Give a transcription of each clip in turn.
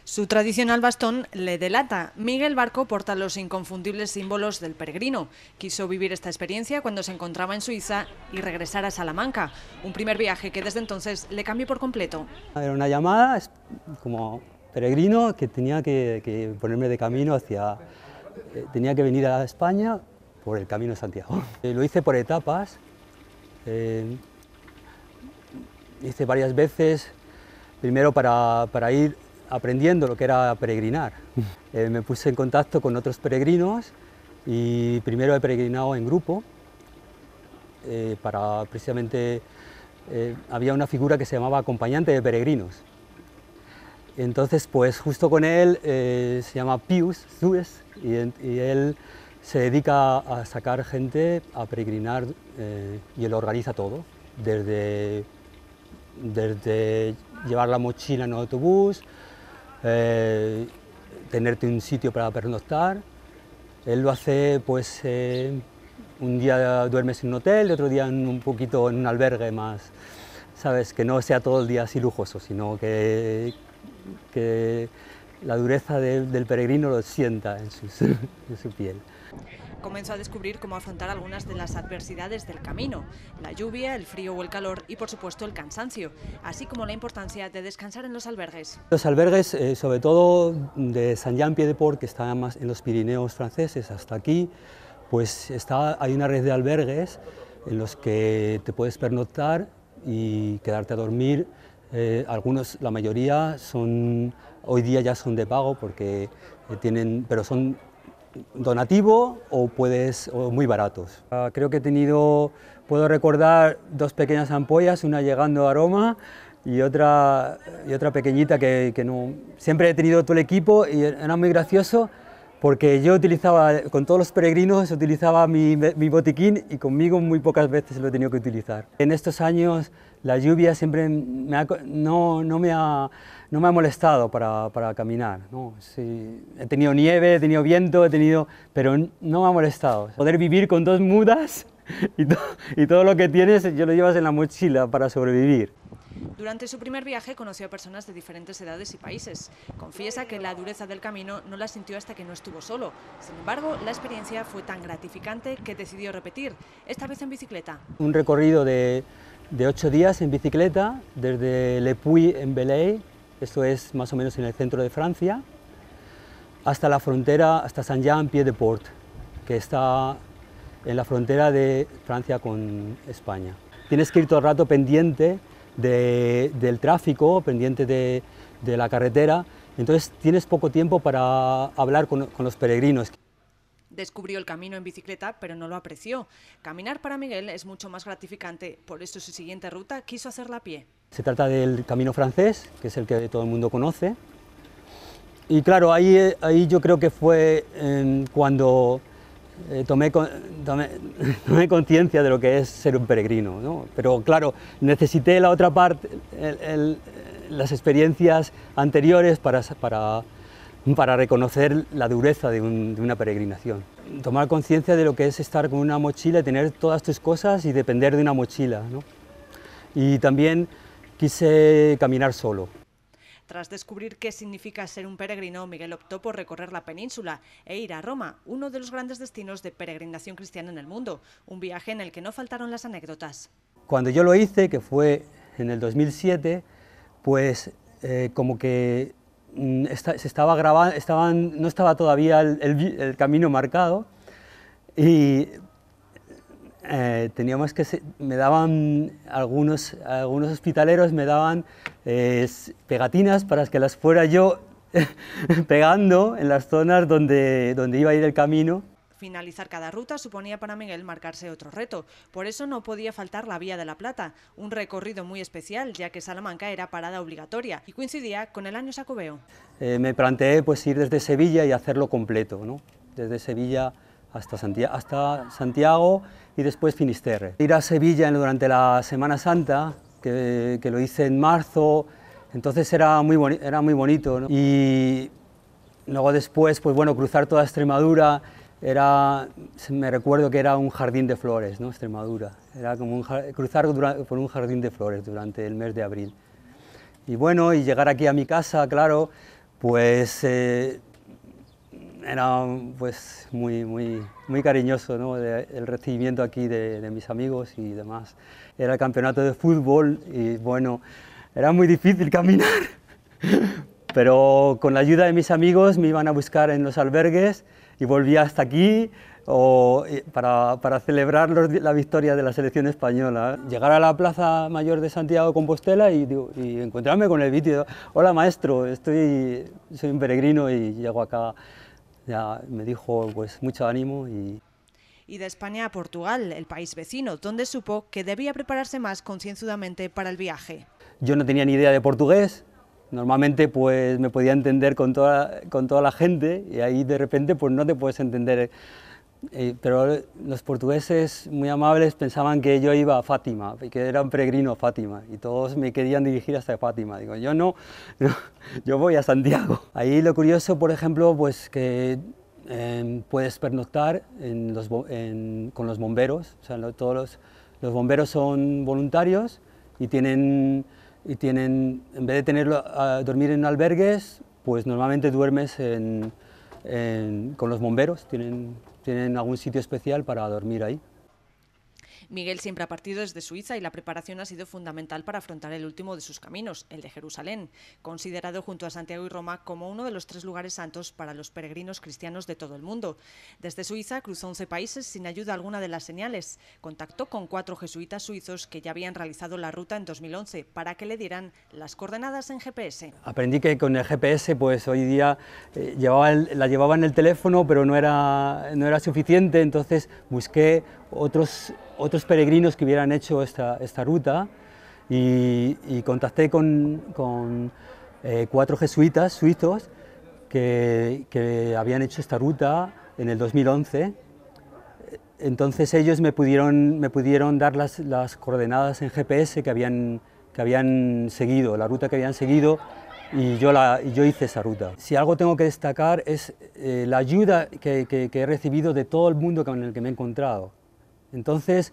Su tradicional bastón le delata. Miguel Barco porta los inconfundibles símbolos del peregrino. Quiso vivir esta experiencia cuando se encontraba en Suiza y regresar a Salamanca. Un primer viaje que desde entonces le cambió por completo. Era una llamada como peregrino que tenía que ponerme de camino hacia... tenía que venir a España por el Camino de Santiago. Lo hice por etapas. Hice varias veces, primero para ir aprendiendo lo que era peregrinar. Me puse en contacto con otros peregrinos y primero he peregrinado en grupo, para precisamente, había una figura que se llamaba acompañante de peregrinos. Entonces, pues justo con él, se llama Pius Zues, y él se dedica a sacar gente a peregrinar, y él organiza todo, desde llevar la mochila en el autobús, tenerte un sitio para pernoctar. Él lo hace, pues, un día duermes en un hotel, otro día un poquito en un albergue más, ¿sabes? Que no sea todo el día así lujoso, sino que la dureza del peregrino lo sienta en su piel. Comenzó a descubrir cómo afrontar algunas de las adversidades del camino, la lluvia, el frío o el calor y por supuesto el cansancio, así como la importancia de descansar en los albergues. Los albergues, sobre todo de Saint-Jean-Pied-de-Port, que está más en los Pirineos franceses hasta aquí, pues hay una red de albergues en los que te puedes pernoctar y quedarte a dormir. Algunos, la mayoría, hoy día ya son de pago porque pero son donativo o muy baratos. Creo que puedo recordar dos pequeñas ampollas, una llegando a Roma y otra pequeñita que no... Siempre he tenido todo el equipo y era muy gracioso porque yo utilizaba, con todos los peregrinos, utilizaba mi botiquín y conmigo muy pocas veces lo he tenido que utilizar. En estos años la lluvia siempre no me ha molestado para caminar, ¿no? Sí, he tenido nieve, he tenido viento, pero no me ha molestado. Poder vivir con dos mudas y todo lo que tienes yo lo llevas en la mochila para sobrevivir. Durante su primer viaje conoció a personas de diferentes edades y países. Confiesa que la dureza del camino no la sintió hasta que no estuvo solo. Sin embargo, la experiencia fue tan gratificante que decidió repetir, esta vez en bicicleta. Un recorrido de 8 días en bicicleta, desde Le Puy en Velay, esto es más o menos en el centro de Francia, hasta la frontera, hasta Saint-Jean-Pied-de-Port, que está en la frontera de Francia con España. Tienes que ir todo el rato pendiente del tráfico, pendiente de la carretera, entonces tienes poco tiempo para hablar con los peregrinos. Descubrió el camino en bicicleta, pero no lo apreció. Caminar para Miguel es mucho más gratificante, por eso su siguiente ruta quiso hacerla a pie. Se trata del camino francés, que es el que todo el mundo conoce, y claro, ahí yo creo que fue cuando tomé conciencia de lo que es ser un peregrino, ¿no? Pero claro, necesité la otra parte, las experiencias anteriores para reconocer la dureza de una peregrinación. Tomar conciencia de lo que es estar con una mochila, tener todas tus cosas y depender de una mochila, ¿no? Y también quise caminar solo. Tras descubrir qué significa ser un peregrino, Miguel optó por recorrer la península e ir a Roma, uno de los grandes destinos de peregrinación cristiana en el mundo, un viaje en el que no faltaron las anécdotas. Cuando yo lo hice, que fue en el 2007, pues como que se estaba grabando, no estaba todavía el camino marcado y teníamos me daban algunos hospitaleros me daban pegatinas para que las fuera yo pegando en las zonas donde iba a ir el camino. Finalizar cada ruta suponía para Miguel marcarse otro reto, por eso no podía faltar la Vía de la Plata, un recorrido muy especial ya que Salamanca era parada obligatoria y coincidía con el año Xacobeo. Me planteé pues ir desde Sevilla y hacerlo completo, ¿no? Desde Sevilla hasta Santiago y después Finisterre. Ir a Sevilla durante la Semana Santa, que lo hice en marzo, entonces era muy bonito, ¿no? Y luego después, pues bueno, cruzar toda Extremadura, me recuerdo que era un jardín de flores, ¿no? Extremadura, era como cruzar por un jardín de flores durante el mes de abril. Y bueno, y llegar aquí a mi casa, claro, Pues era pues muy cariñoso, ¿no? El recibimiento aquí de mis amigos y demás. Era el campeonato de fútbol y bueno, era muy difícil caminar, pero con la ayuda de mis amigos me iban a buscar en los albergues y volvía hasta aquí para celebrar la victoria de la selección española. Llegar a la Plaza Mayor de Santiago de Compostela y encontrarme con el vídeo. Hola maestro, soy un peregrino y llego acá. Ya me dijo pues mucho ánimo. Y de España a Portugal, el país vecino, donde supo que debía prepararse más concienzudamente para el viaje. Yo no tenía ni idea de portugués, normalmente pues me podía entender con toda la gente y ahí de repente pues no te puedes entender. Pero los portugueses muy amables pensaban que yo iba a Fátima, que era un peregrino a Fátima, y todos me querían dirigir hasta Fátima. Digo, yo no, yo voy a Santiago. Ahí lo curioso, por ejemplo, pues que puedes pernoctar con los bomberos. O sea, todos los bomberos son voluntarios y tienen, en vez de dormir en albergues, pues normalmente duermes con los bomberos. Tienen algún sitio especial para dormir ahí. Miguel siempre ha partido desde Suiza y la preparación ha sido fundamental para afrontar el último de sus caminos, el de Jerusalén, considerado junto a Santiago y Roma como uno de los 3 lugares santos para los peregrinos cristianos de todo el mundo. Desde Suiza cruzó 11 países sin ayuda alguna de las señales. Contactó con 4 jesuitas suizos que ya habían realizado la ruta en 2011 para que le dieran las coordenadas en GPS. Aprendí que con el GPS pues hoy día la llevaba en el teléfono, pero no era suficiente, entonces busqué otros peregrinos que hubieran hecho esta ruta y contacté con 4 jesuitas suizos que habían hecho esta ruta en el 2011. Entonces ellos me pudieron dar las coordenadas en GPS que habían seguido, la ruta que habían seguido, y yo hice esa ruta. Si algo tengo que destacar es la ayuda que he recibido de todo el mundo con el que me he encontrado. Entonces,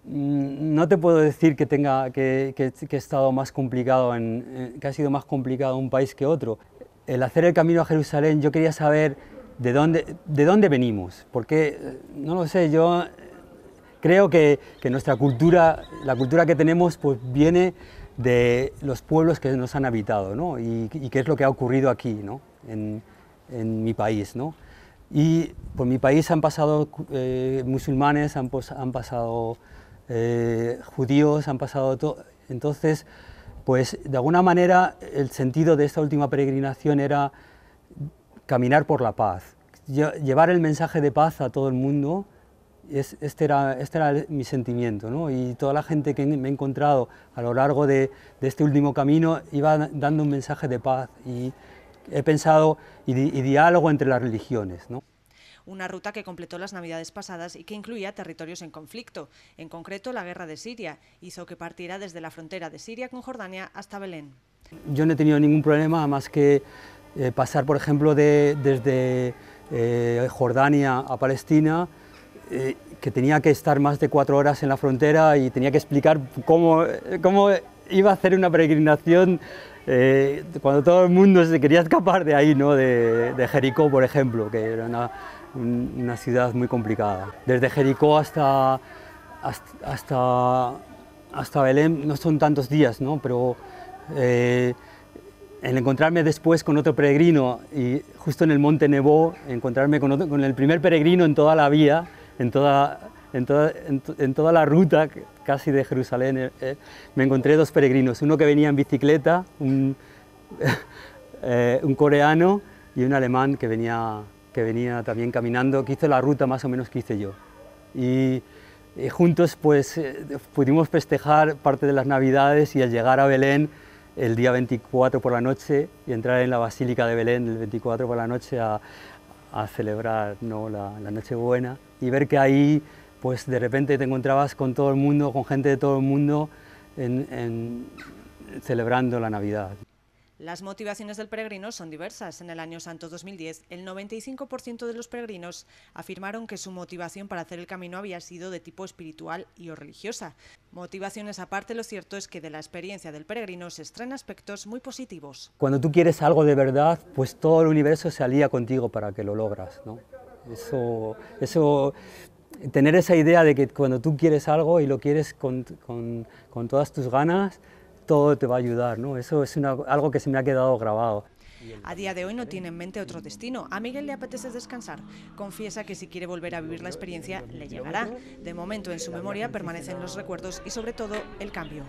no te puedo decir que he estado más complicado, que ha sido más complicado un país que otro. El hacer el camino a Jerusalén, yo quería saber de dónde venimos, porque, no lo sé, yo creo que nuestra cultura, la cultura que tenemos, pues viene de los pueblos que nos han habitado, ¿no? Y qué es lo que ha ocurrido aquí, ¿no? En mi país, ¿no? Y por mi país han pasado musulmanes, han pasado judíos, han pasado todo. Entonces, pues de alguna manera el sentido de esta última peregrinación era caminar por la paz, llevar el mensaje de paz a todo el mundo. Este era mi sentimiento, ¿no? Y toda la gente que me he encontrado a lo largo de este último camino iba dando un mensaje de paz y he pensado y diálogo entre las religiones, ¿no? Una ruta que completó las Navidades pasadas y que incluía territorios en conflicto. En concreto, la guerra de Siria hizo que partiera desde la frontera de Siria con Jordania hasta Belén. Yo no he tenido ningún problema más que pasar, por ejemplo, desde Jordania a Palestina, que tenía que estar más de 4 horas en la frontera y tenía que explicar cómo iba a hacer una peregrinación cuando todo el mundo se quería escapar de ahí, ¿no? de Jericó, por ejemplo, que era una ciudad muy complicada. Desde Jericó hasta Belén no son tantos días, ¿no? Pero el encontrarme después con otro peregrino y justo en el Monte Nebo, encontrarme con el primer peregrino en toda la vía, en toda la ruta casi de Jerusalén, me encontré 2 peregrinos, uno que venía en bicicleta, un coreano, y un alemán que venía también caminando, que hizo la ruta más o menos que hice yo. Y juntos pues pudimos festejar parte de las Navidades y al llegar a Belén el día 24 por la noche y entrar en la Basílica de Belén el 24 por la noche a celebrar, ¿no? la Nochebuena, y ver que ahí pues de repente te encontrabas con todo el mundo, con gente de todo el mundo celebrando la Navidad. Las motivaciones del peregrino son diversas. En el Año Santo 2010, el 95% de los peregrinos afirmaron que su motivación para hacer el camino había sido de tipo espiritual y o religiosa. Motivaciones aparte, lo cierto es que de la experiencia del peregrino se extraen aspectos muy positivos. Cuando tú quieres algo de verdad, pues todo el universo se alía contigo para que lo logras, ¿no? Tener esa idea de que cuando tú quieres algo y lo quieres con todas tus ganas, todo te va a ayudar, ¿no? Eso es algo que se me ha quedado grabado. A día de hoy no tiene en mente otro destino. A Miguel le apetece descansar. Confiesa que si quiere volver a vivir la experiencia, le llegará. De momento en su memoria permanecen los recuerdos y sobre todo el cambio.